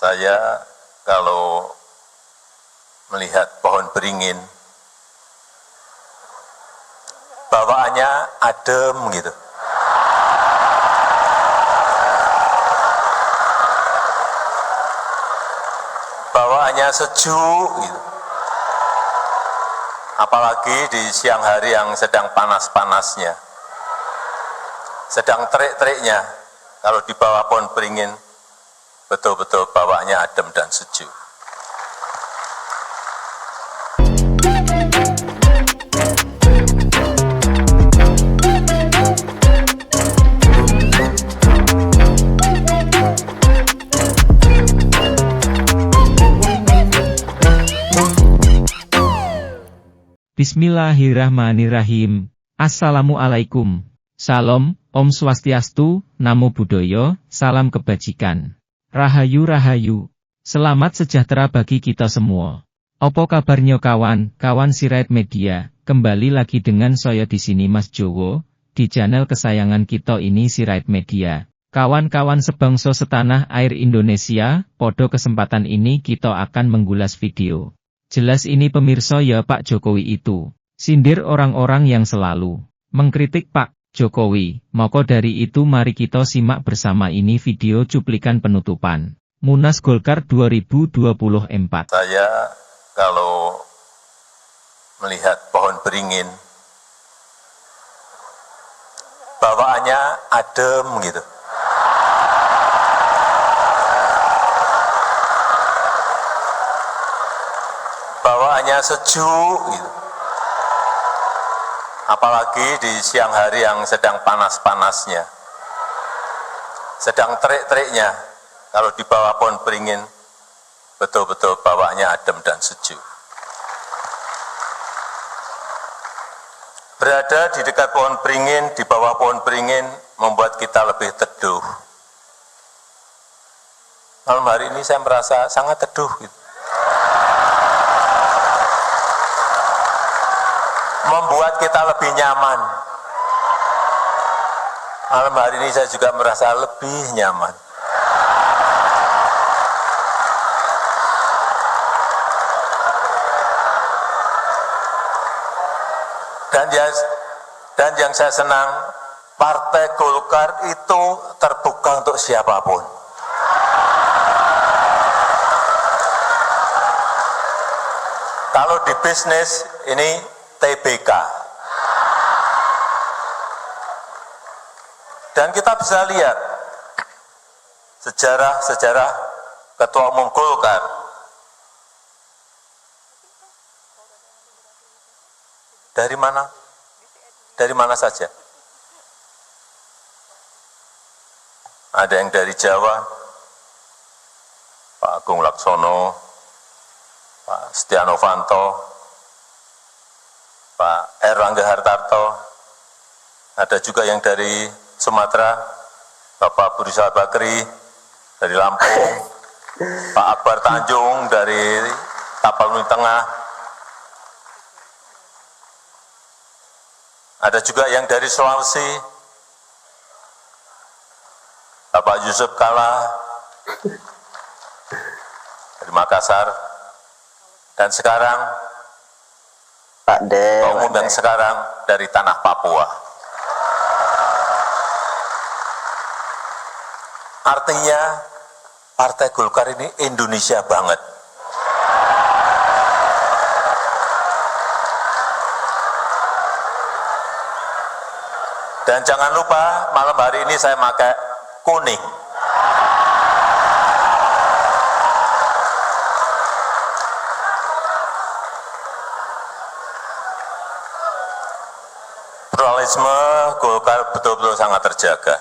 Saya kalau melihat pohon beringin, bawaannya adem gitu. Bawaannya sejuk gitu. Apalagi di siang hari yang sedang panas-panasnya, sedang terik-teriknya, kalau di bawah pohon beringin, betul-betul bawaannya adem dan sejuk. Bismillahirrahmanirrahim. Assalamualaikum. Salam, Om Swastiastu, Namo Buddhaya, salam kebajikan. Rahayu Rahayu. Selamat sejahtera bagi kita semua. Opo kabarnya kawan Sirait Media. Kembali lagi dengan saya di sini Mas Jowo, di channel kesayangan kita ini Sirait Media. Kawan-kawan sebangsa setanah air Indonesia, podo kesempatan ini kita akan mengulas video. Jelas ini pemirsa ya Pak Jokowi itu. Sindir orang-orang yang selalu mengkritik Pak Jokowi. Maka dari itu mari kita simak bersama ini video cuplikan penutupan Munas Golkar 2024. Saya kalau melihat pohon beringin, bawaannya adem gitu. Bawaannya sejuk gitu. Apalagi di siang hari yang sedang panas-panasnya, sedang terik-teriknya, kalau di bawah pohon beringin, betul-betul bawaannya adem dan sejuk. Berada di dekat pohon beringin, di bawah pohon beringin, membuat kita lebih teduh. Malam hari ini saya merasa sangat teduh gitu. Membuat kita lebih nyaman. Malam hari ini saya juga merasa lebih nyaman. Dan yang saya senang, Partai Golkar itu terbuka untuk siapapun. Kalau di bisnis ini TBK. Dan kita bisa lihat sejarah Ketua Umum Golkar. Dari mana? Dari mana saja? Ada yang dari Jawa, Pak Agung Laksono, Pak Setia Novanto, Pak Erlangga Hartarto, ada juga yang dari Sumatera, Bapak Burisal Bakri dari Lampung, Pak Akbar Tanjung dari Tapanuli Tengah, ada juga yang dari Sulawesi, Bapak Yusuf Kala dari Makassar, dan sekarang Pak Umum yang sekarang dari tanah Papua. Artinya Partai Golkar ini Indonesia banget. Dan jangan lupa malam hari ini saya pakai kuning. Pluralisme Golkar betul-betul sangat terjaga.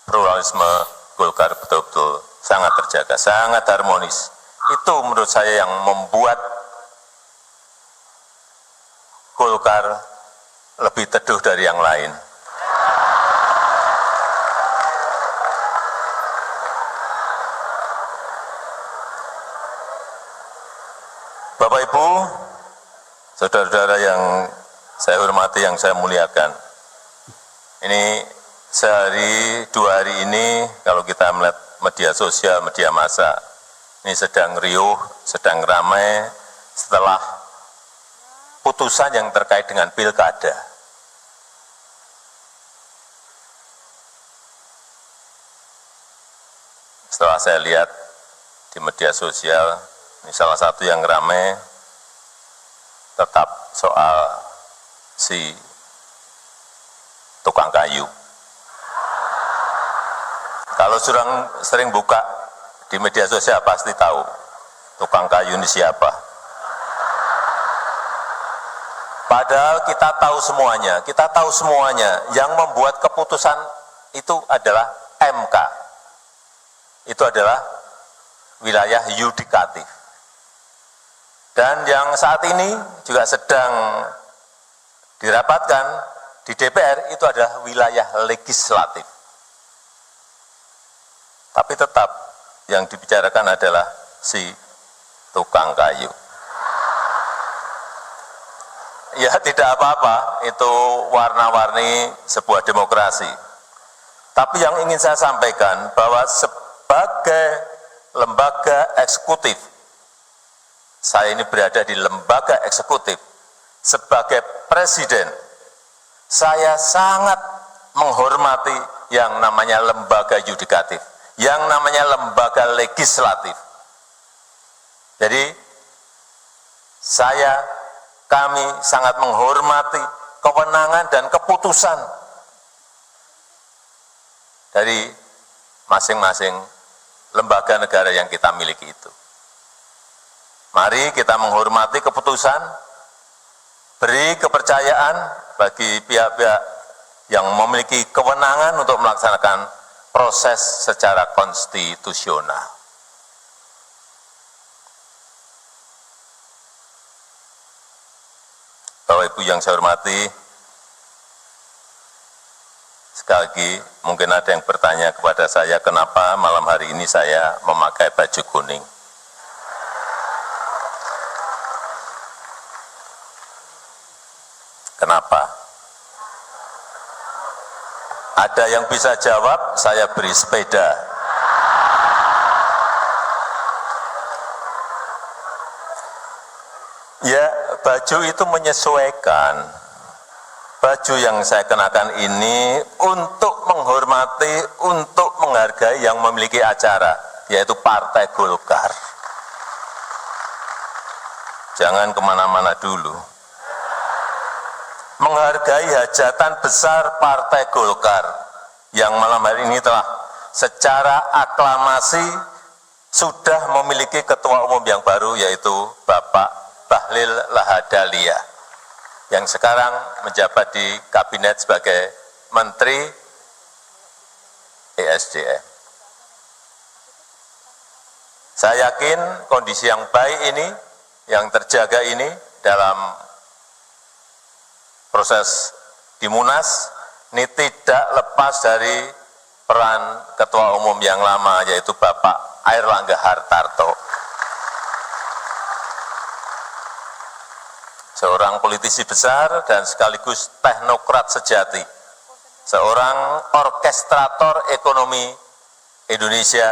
Pluralisme Golkar betul-betul sangat terjaga, sangat harmonis. Itu menurut saya yang membuat Golkar lebih teduh dari yang lain. Bapak Ibu, saudara-saudara yang saya hormati, yang saya muliakan. Ini sehari, 2 hari ini, kalau kita melihat media sosial, media massa, ini sedang riuh, sedang ramai setelah putusan yang terkait dengan pilkada. Setelah saya lihat di media sosial, ini salah satu yang ramai tetap soal si tukang kayu. Kalau sering buka di media sosial pasti tahu tukang kayu ini siapa. Padahal kita tahu semuanya, yang membuat keputusan itu adalah MK. Itu adalah wilayah yudikatif. Dan yang saat ini juga sedang dirapatkan di DPR itu adalah wilayah legislatif. Tapi tetap yang dibicarakan adalah si tukang kayu. Ya tidak apa-apa, itu warna-warni sebuah demokrasi. Tapi yang ingin saya sampaikan bahwa sebagai lembaga eksekutif, saya ini berada di lembaga eksekutif, sebagai presiden, saya sangat menghormati yang namanya lembaga yudikatif, yang namanya lembaga legislatif. Jadi kami sangat menghormati kewenangan dan keputusan dari masing-masing lembaga negara yang kita miliki itu. Mari kita menghormati keputusan, beri kepercayaan bagi pihak-pihak yang memiliki kewenangan untuk melaksanakan proses secara konstitusional. Bapak Ibu yang saya hormati, sekali lagi mungkin ada yang bertanya kepada saya kenapa malam hari ini saya memakai baju kuning. Kenapa? Ada yang bisa jawab, saya beri sepeda. Ya, baju itu menyesuaikan. Baju yang saya kenakan ini untuk menghormati, untuk menghargai yang memiliki acara, yaitu Partai Golkar. Jangan kemana-mana dulu. Menghargai hajatan besar Partai Golkar yang malam hari ini telah secara aklamasi sudah memiliki ketua umum yang baru, yaitu Bapak Bahlil Lahadalia, yang sekarang menjabat di kabinet sebagai Menteri ESDM. Saya yakin kondisi yang baik ini, yang terjaga ini dalam proses di Munas, ini tidak lepas dari peran Ketua Umum yang lama, yaitu Bapak Airlangga Hartarto. Seorang politisi besar dan sekaligus teknokrat sejati, seorang orkestrator ekonomi Indonesia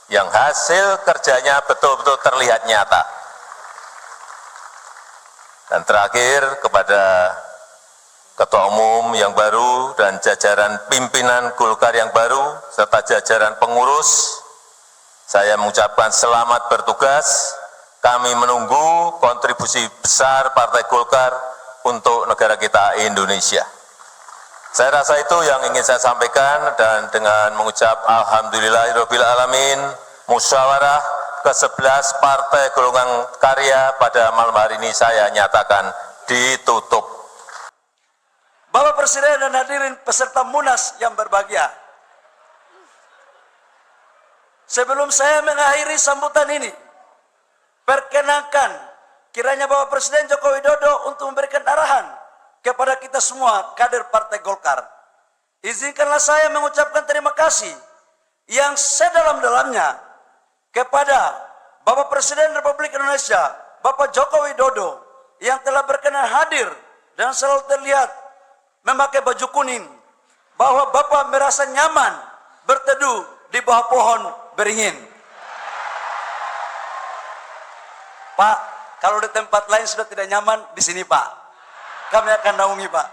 yang hasil kerjanya betul-betul terlihat nyata. Dan terakhir kepada Ketua Umum yang baru dan jajaran pimpinan Golkar yang baru serta jajaran pengurus, saya mengucapkan selamat bertugas. Kami menunggu kontribusi besar Partai Golkar untuk negara kita Indonesia. Saya rasa itu yang ingin saya sampaikan, dan dengan mengucap Alhamdulillahirabbil alamin, musyawarah ke-11 Partai Golongan Karya pada malam hari ini saya nyatakan ditutup. Bapak Presiden dan hadirin peserta Munas yang berbahagia, sebelum saya mengakhiri sambutan ini, perkenankan kiranya Bapak Presiden Joko Widodo untuk memberikan arahan kepada kita semua kader Partai Golkar. Izinkanlah saya mengucapkan terima kasih yang sedalam-dalamnya kepada Bapak Presiden Republik Indonesia, Bapak Joko Widodo, yang telah berkenan hadir dan selalu terlihat memakai baju kuning, bahwa Bapak merasa nyaman berteduh di bawah pohon beringin. Pak, kalau di tempat lain sudah tidak nyaman, di sini Pak. Kami akan naungi Pak.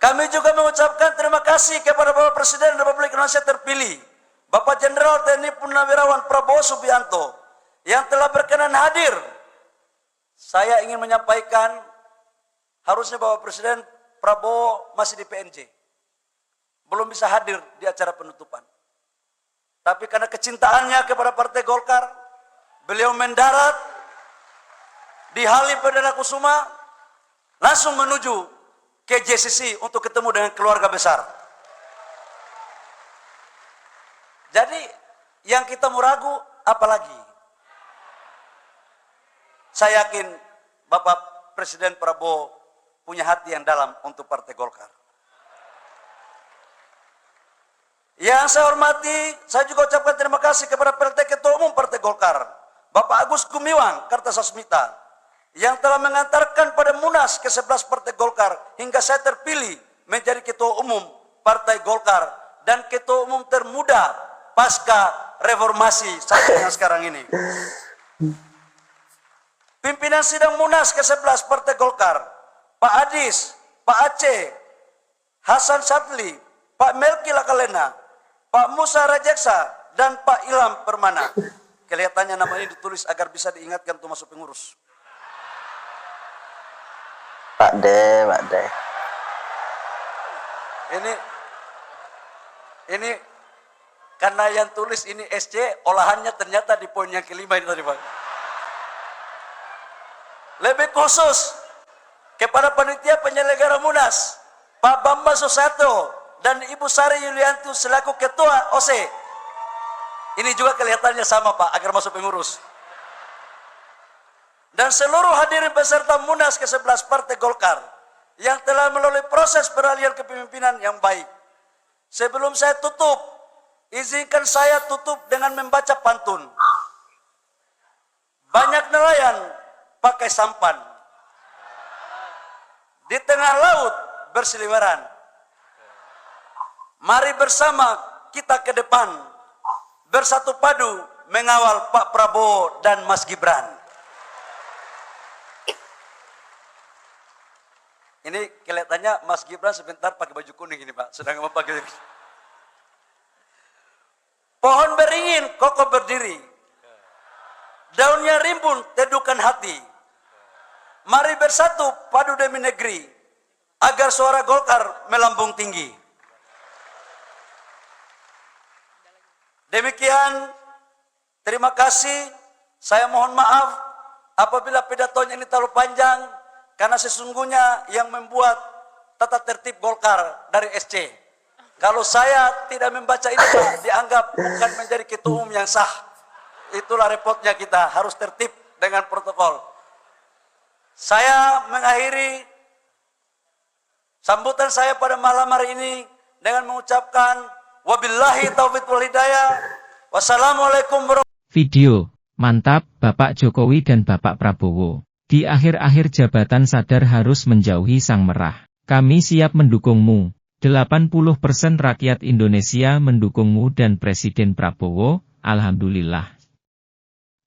Kami juga mengucapkan terima kasih kepada Bapak Presiden Republik Indonesia terpilih, Bapak Jenderal TNI Purnawirawan Prabowo Subianto, yang telah berkenan hadir. Saya ingin menyampaikan, harusnya Bapak Presiden Prabowo masih di PNJ. Belum bisa hadir di acara penutupan. Tapi karena kecintaannya kepada Partai Golkar, beliau mendarat di Halim Perdana Kusuma, langsung menuju ke JCC untuk ketemu dengan keluarga besar. Jadi yang kita mau ragu apalagi? Saya yakin Bapak Presiden Prabowo punya hati yang dalam untuk Partai Golkar. Yang saya hormati, saya juga ucapkan terima kasih kepada PLT Ketua Umum Partai Golkar, Bapak Agus Gumiwang Kartasasmita, yang telah mengantarkan pada Munas ke-11 Partai Golkar hingga saya terpilih menjadi Ketua Umum Partai Golkar dan Ketua Umum termuda pasca reformasi sampai dengan sekarang ini. Pimpinan sidang Munas ke-11 Partai Golkar, Pak Adis, Pak Aceh, Hasan Sadli, Pak Melki Lakalena, Pak Musa Rajeksa, dan Pak Ilham Permana. Kelihatannya nama ini ditulis agar bisa diingatkan untuk masuk pengurus. Pak D. Ini karena yang tulis ini SC, olahannya ternyata di poin yang kelima ini tadi Pak. Lebih khusus kepada panitia penyelenggara Munas, Pak Bambang Susatyo dan Ibu Sari Yulianti selaku Ketua OC. Ini juga kelihatannya sama Pak, agar masuk pengurus. Dan seluruh hadirin peserta Munas ke-11 Partai Golkar yang telah melalui proses peralihan kepemimpinan yang baik. Sebelum saya tutup, izinkan saya tutup dengan membaca pantun. Banyak nelayan pakai sampan, di tengah laut berseliweran. Mari bersama kita ke depan, bersatu padu mengawal Pak Prabowo dan Mas Gibran. Ini kelihatannya Mas Gibran sebentar pakai baju kuning ini Pak, sedang memakai. Pohon beringin kokoh berdiri, daunnya rimbun teduhkan hati. Mari bersatu padu demi negeri, agar suara Golkar melambung tinggi. Demikian, terima kasih. Saya mohon maaf apabila pidatonya ini terlalu panjang, karena sesungguhnya yang membuat tata tertib Golkar dari SC. Kalau saya tidak membaca ini Pak, dianggap bukan menjadi ketua umum yang sah. Itulah repotnya kita, harus tertib dengan protokol. Saya mengakhiri sambutan saya pada malam hari ini dengan mengucapkan wabillahi taufiq wal hidayah. Wassalamualaikum warahmatullahi wabarakatuh. Video, mantap, Bapak Jokowi dan Bapak Prabowo. Di akhir-akhir jabatan sadar harus menjauhi sang merah. Kami siap mendukungmu. 80% rakyat Indonesia mendukungmu dan Presiden Prabowo, alhamdulillah.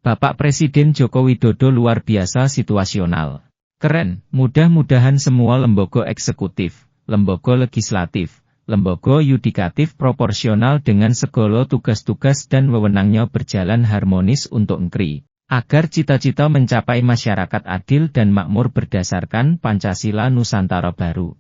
Bapak Presiden Joko Widodo luar biasa situasional. Keren, mudah-mudahan semua lembaga eksekutif, lembaga legislatif, lembaga yudikatif proporsional dengan segala tugas-tugas dan wewenangnya berjalan harmonis untuk NKRI. Agar cita-cita mencapai masyarakat adil dan makmur berdasarkan Pancasila Nusantara Baru.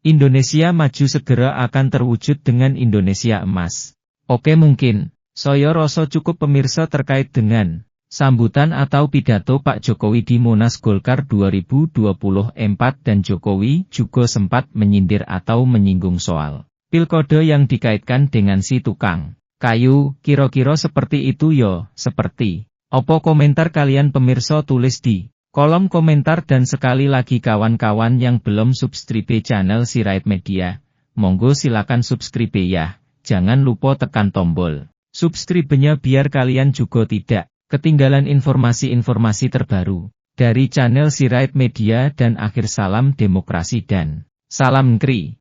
Indonesia maju segera akan terwujud dengan Indonesia emas. Oke mungkin, saya rasa cukup pemirsa terkait dengan sambutan atau pidato Pak Jokowi di Munas Golkar 2024 dan Jokowi juga sempat menyindir atau menyinggung soal pilkada yang dikaitkan dengan si tukang kayu, kira-kira seperti itu yo, seperti. Apa komentar kalian pemirsa tulis di kolom komentar dan sekali lagi kawan-kawan yang belum subscribe channel Sirait Media, monggo silakan subscribe ya, jangan lupa tekan tombol subscribe-nya biar kalian juga tidak ketinggalan informasi-informasi terbaru dari channel Sirait Media dan akhir salam demokrasi dan salam NKRI.